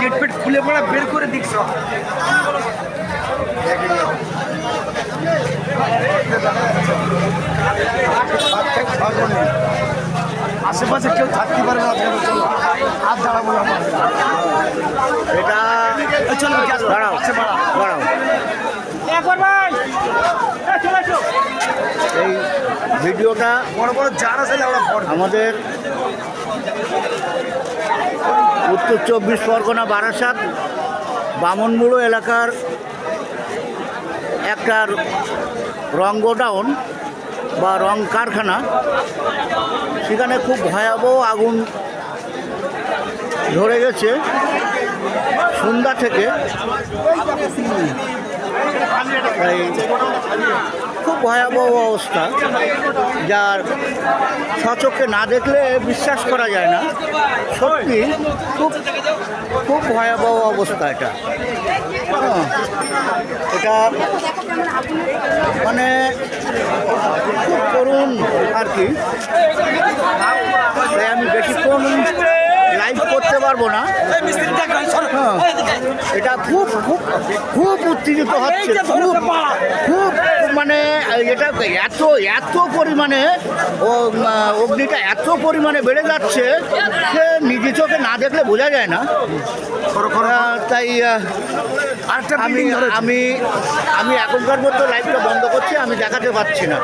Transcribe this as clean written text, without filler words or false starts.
Gate পেট খুলে পড়া বের করে দিক সব। আশেপাশে কেউ থাকতে পারে না, হাত দাঁড়াবো না। এটা চলো দাঁড়াও দাঁড়াও। এই ভিডিওটা বড় বড় যারা ছিল আমরা আমাদের উত্তর 24 পরগনা বারাসাত বামনমুড়ো এলাকার একটা রং গোডাউন বা রং কারখানা, সেখানে খুব ভয়াবহ আগুন ধরে গেছে সন্ধ্যা থেকে। এই খুব ভয়াবহ অবস্থা, যার সচক্ষে না দেখলে বিশ্বাস করা যায় না। সত্যি খুব খুব ভয়াবহ অবস্থা এটা। এটা মানে খুব করুণ আর কি। তাই আমি বেশিক্ষণ লাইভ করতে পারবো না। এটা খুব খুব খুব উত্তেজিত হচ্ছে, খুব খুব মানে এটা এত এত পরিমাণে অগ্নিটা এত পরিমাণে বেড়ে যাচ্ছে যে নিজে চোখে না দেখলে বোঝা যায় না। তাই আমি আমি এখনকার মতো লাইভটা বন্ধ করছি, আমি দেখাতে পারছি না।